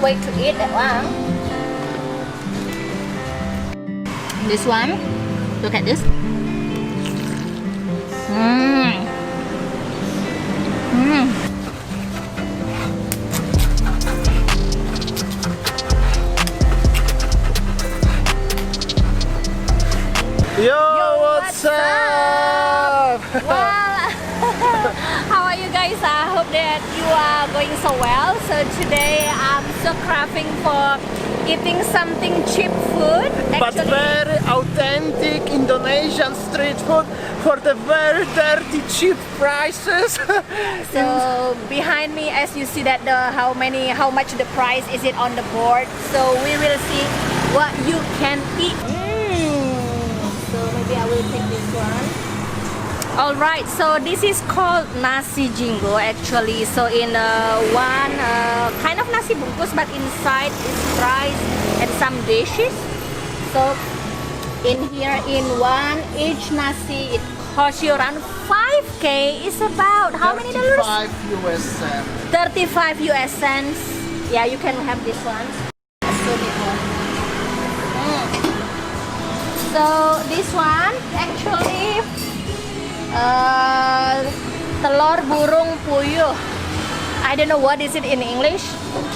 wait to eat that one. This one, look at this. Yo, what's up? Well, how are you guys? I hope that you are going so well. So today I'm so craving for eating something cheap food. But very authentic Indonesian street food for the very dirty cheap prices. So behind me, as you see that how much the price is it on the board. So we will see what you can eat. So maybe I will take this one. Alright, so this is called nasi jingo actually. So in one kind of nasi bungkus, but inside is rice and some dishes. So in here, in one each nasi, it costs you around 5k. It's about how many dollars? 35 US cents. 35 US cents. Yeah, you can have this one. So big one. So this one actually telur burung puyuh. I don't know what is it in English.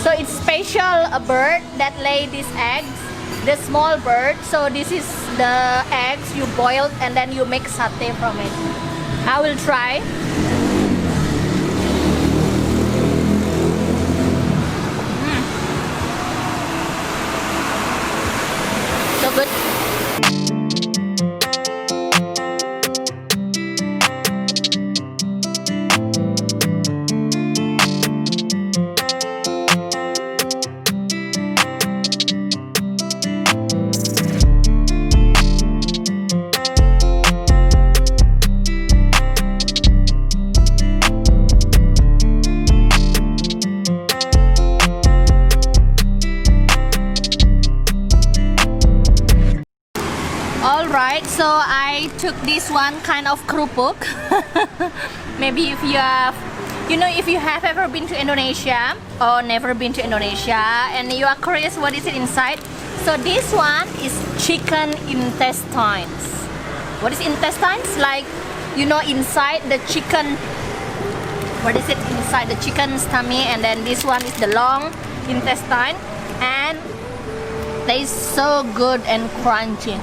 So it's special a bird that lay these eggs, the small bird. So this is the eggs you boiled and then you make satay from it. I will try. So good. Alright, so I took this one kind of kerupuk. Maybe if you have, if you have ever been to Indonesia or never been to Indonesia and you are curious what is it inside. So this one is chicken intestines. What is intestines? Like, inside the chicken, what is it inside the chicken's tummy, and then this one is the long intestine and tastes so good and crunchy.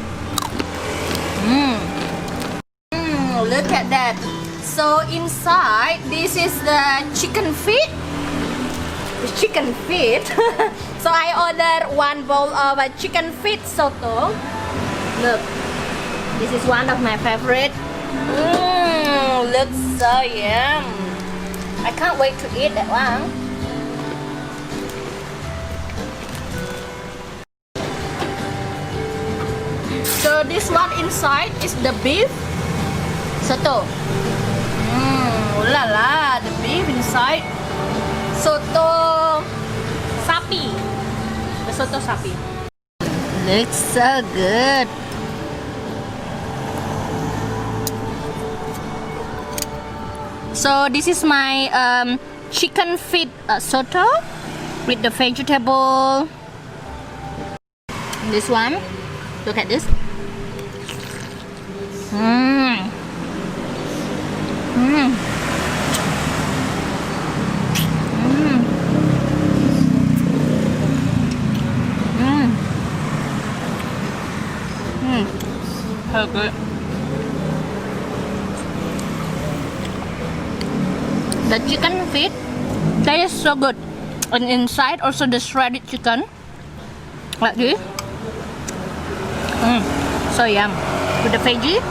Look at that. So inside, this is the chicken feet. So I ordered one bowl of a chicken feet soto. Look, this is one of my favorite. Looks so yum. I can't wait to eat that one. So this one inside is the beef soto. Oh la la, the beef inside. Soto sapi. The soto sapi. Looks so good. So this is my chicken feet soto with the vegetable. This one, look at this. So good. The chicken feet tastes so good, and inside also the shredded chicken, like this. So yum with the veggie.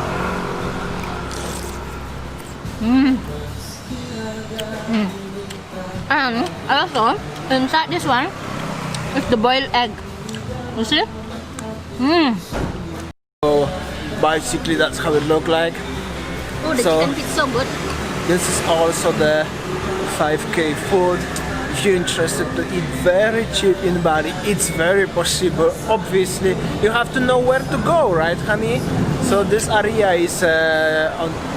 And also inside this one is the boiled egg. You see? So basically that's how it look like. Oh, the chicken feet so good. This is also the 5k food. If you're interested to eat very cheap in Bali, it's very possible. Obviously, you have to know where to go, right, honey? So this area is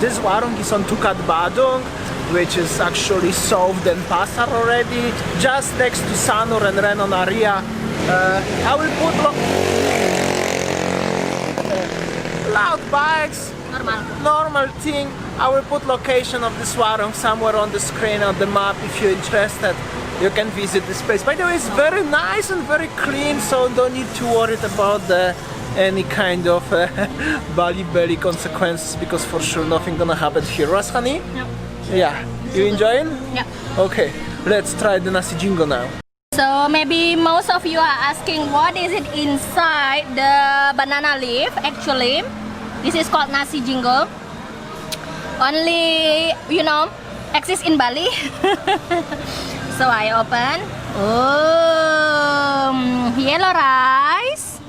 this warung is on Tukat Badung. which is actually solved and pasar already, just next to Sanur and Renon area. I will put loud bikes, normal thing. I will put location of this warung somewhere on the screen on the map. If you're interested, you can visit this place. By the way, it's very nice and very clean, so don't need to worry about any kind of Bali belly consequences, because for sure nothing gonna happen here. Right, honey? Yep. Yeah. You enjoying? Yeah. Okay, let's try the nasi jingo now. So maybe most of you are asking what is it inside the banana leaf. Actually, this is called nasi jingo. Only, you know, exists in Bali. So I open. Oh, yellow rice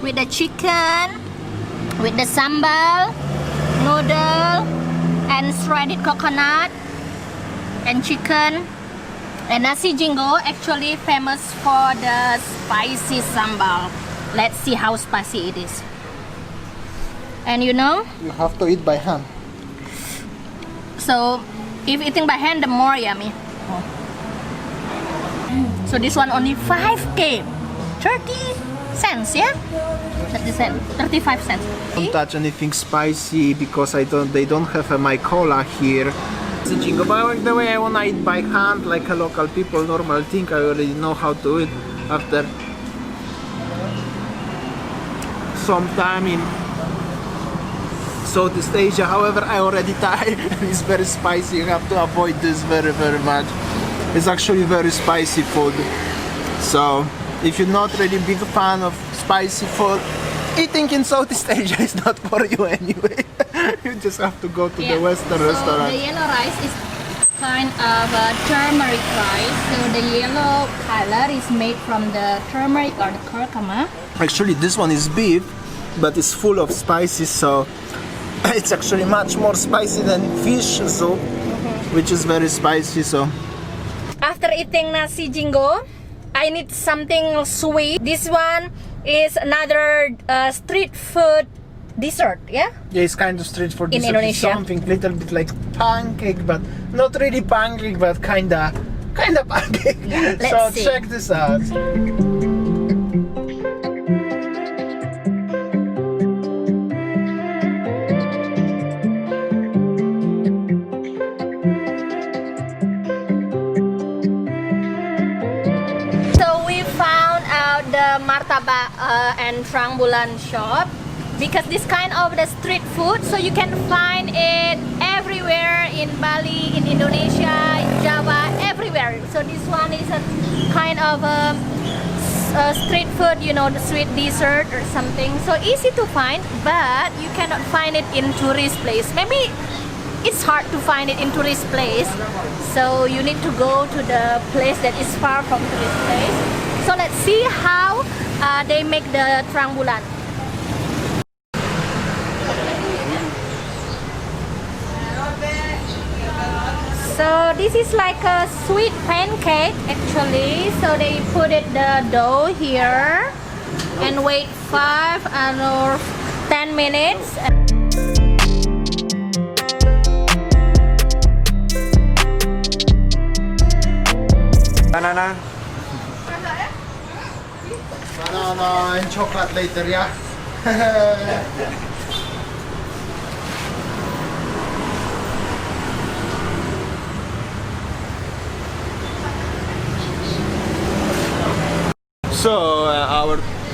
with the chicken, with the sambal, noodle, and shredded coconut, and chicken. And nasi jingo actually famous for the spicy sambal. Let's see how spicy it is. And you know, You have to eat by hand. so if eating by hand, the more yummy. So this one only 5K, 30 cents, yeah? 30 cents, 35 cents. Don't touch anything spicy because they don't have a my cola here. Nasi jingo, by the way, I wanna eat by hand like a local people normal thing. I already know how to eat after some time in Southeast Asia. However, I already tired. It's very spicy. You have to avoid this very much. It's actually very spicy food. So if you're not really big fan of spicy food, eating in Southeast Asia is not for you anyway. You just have to go to the Western restaurant. So the yellow rice is kind of a turmeric rice. So the yellow color is made from the turmeric or the curcuma. Actually, this one is beef, but it's full of spices, so it's actually much more spicy than fish soup, which is very spicy. So After eating nasi jingo, I need something sweet. This one is another street food dessert, yeah? yeah, it's kind of street food. In dessert. It's Indonesia. something little bit like pancake, but not really pancake, but kinda pancake. Let's So see. check this out. So we found out the martabak and terang bulan shop, because this kind of the street food, so you can find it everywhere in Bali, in Indonesia, in Java, everywhere. So this one is a kind of street food, you know, the sweet dessert or something. So easy to find, but you cannot find it in tourist place. Maybe it's hard to find it in tourist place, so you need to go to the place that is far from tourist place. So let's see how they make the terang bulan. So this is like a sweet pancake actually. So they put it the dough here and wait 5 or 10 minutes. Banana. Banana and chocolate later, yeah? So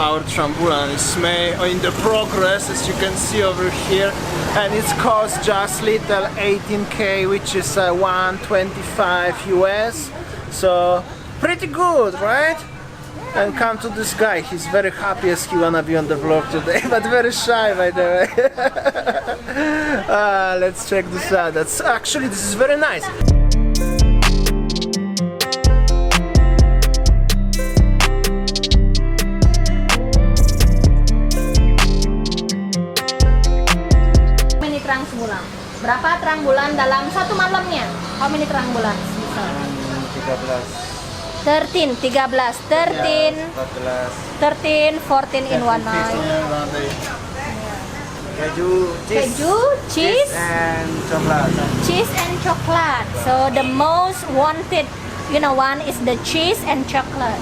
our trambulan is in the progress, as you can see over here, and it's cost just little 18K, which is 125 US. So pretty good, right? And come to this guy, he's very happy as he wanna be on the vlog today, but very shy by the way. Let's check this out. This is very nice. How many terang bulan? Berapa terang bulan dalam satu malamnya? How many terang bulan? 13, 14 in one night. Keju, cheese. Keju, cheese, and coklat. cheese and chocolate. So the most wanted, one is the cheese and chocolate.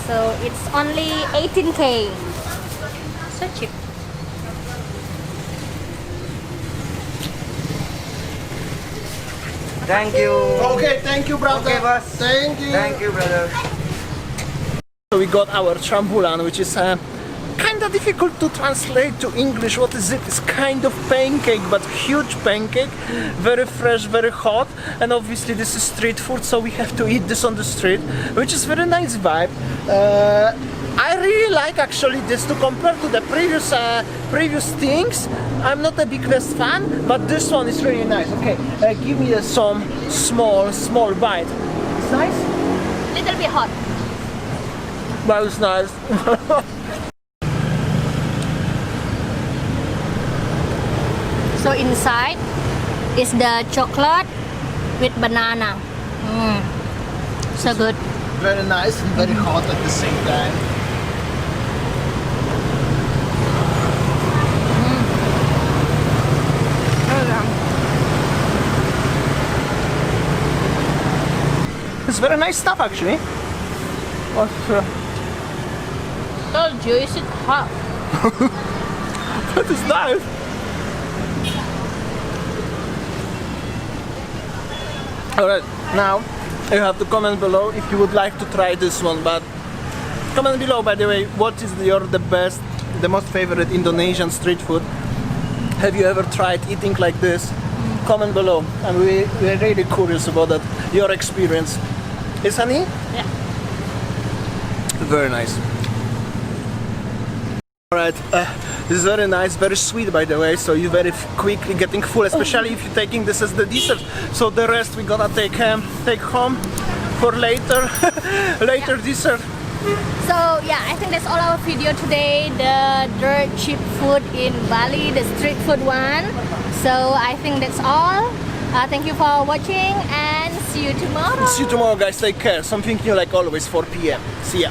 So it's only 18K. So cheap. Thank you. Okay, thank you, brother. Okay, boss. Thank you. Thank you, brother. So we got our chambulan, which is kind of difficult to translate to English. What is it? It's kind of pancake, but huge pancake, very fresh, very hot, and obviously this is street food, so we have to eat this on the street, which is very nice vibe. I really like actually this to compare to the previous things. I'm not a big West fan, but this one is really nice. Okay, give me some small bite. It's nice. Little bit hot. But it's nice. So inside is the chocolate with banana. So good. Very nice and very hot at the same time. It's very nice stuff actually. Told you, is it hot? That is nice. Alright, now you have to comment below if you would like to try this one, but comment below by the way, what is the most favorite Indonesian street food? Have you ever tried eating like this? Comment below, and we're really curious about that, your experience. Is honey? Yeah. Very nice. Alright, this is very nice, very sweet by the way, so you're very quickly getting full, especially if you're taking this as the dessert. So the rest we're gonna take home for later, dessert. So yeah, I think that's all our video today. The dirt cheap food in Bali, the street food one. So I think that's all. Thank you for watching and see you tomorrow. See you tomorrow guys, take care. Something new like always, 4 p.m. See ya.